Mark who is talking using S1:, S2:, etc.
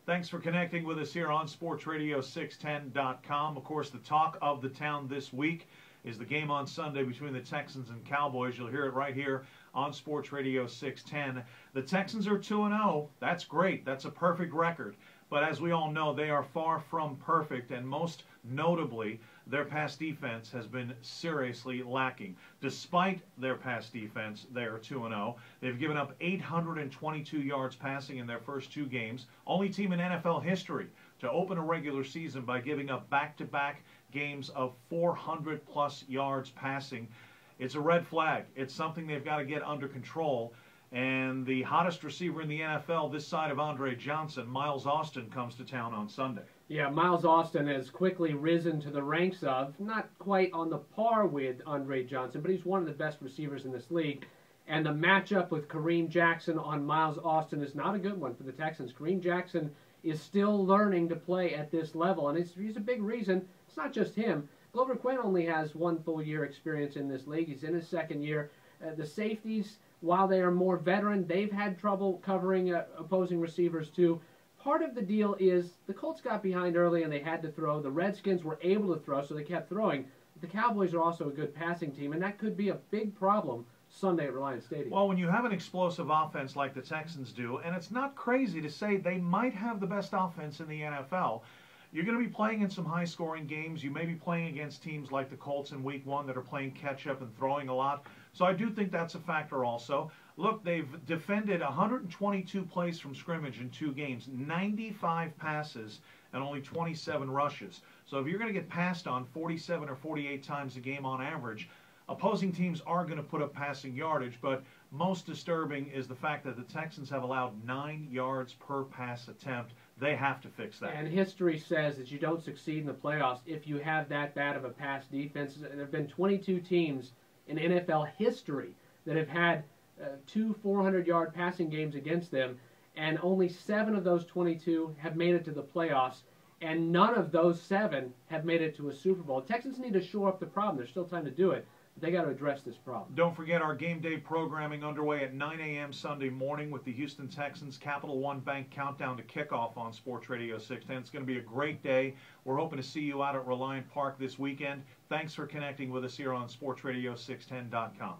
S1: Thanks for connecting with us here on SportsRadio610.com. Of course, the talk of the town this week is the game on Sunday between the Texans and Cowboys. You'll hear it right here on Sports Radio 610. The Texans are 2-0. That's great. That's a perfect record. But as we all know, they are far from perfect, and most notably, their pass defense has been seriously lacking. Despite their pass defense, they are 2-0. They've given up 822 yards passing in their first two games. Only team in NFL history to open a regular season by giving up back-to-back games of 400-plus yards passing. It's a red flag. It's something they've got to get under control. And the hottest receiver in the NFL this side of Andre Johnson, Miles Austin, comes to town on Sunday.
S2: Yeah, Miles Austin has quickly risen to the ranks of, not quite on the par with Andre Johnson, but he's one of the best receivers in this league. And the matchup with Kareem Jackson on Miles Austin is not a good one for the Texans. Kareem Jackson is still learning to play at this level, and he's a big reason. It's not just him. Glover Quinn only has one full year experience in this league. He's in his second year. The safeties, while they are more veteran, they've had trouble covering opposing receivers too. Part of the deal is the Colts got behind early and they had to throw. The Redskins were able to throw, so they kept throwing. The Cowboys are also a good passing team, and that could be a big problem Sunday at Reliance Stadium.
S1: Well, when you have an explosive offense like the Texans do, and it's not crazy to say they might have the best offense in the NFL, you're going to be playing in some high-scoring games. You may be playing against teams like the Colts in Week 1 that are playing catch-up and throwing a lot. So I do think that's a factor also. Look, they've defended 122 plays from scrimmage in two games, 95 passes, and only 27 rushes. So if you're going to get passed on 47 or 48 times a game on average, opposing teams are going to put up passing yardage, but most disturbing is the fact that the Texans have allowed 9 yards per pass attempt. They have to fix that.
S2: And history says that you don't succeed in the playoffs if you have that bad of a pass defense. There have been 22 teams in NFL history that have had two 400-yard passing games against them, and only 7 of those 22 have made it to the playoffs, and none of those 7 have made it to a Super Bowl. The Texans need to shore up the problem. There's still time to do it. They got to address this problem.
S1: Don't forget our game day programming underway at 9 a.m. Sunday morning with the Houston Texans. Capital One Bank countdown to kickoff on Sports Radio 610. It's going to be a great day. We're hoping to see you out at Reliant Park this weekend. Thanks for connecting with us here on SportsRadio610.com.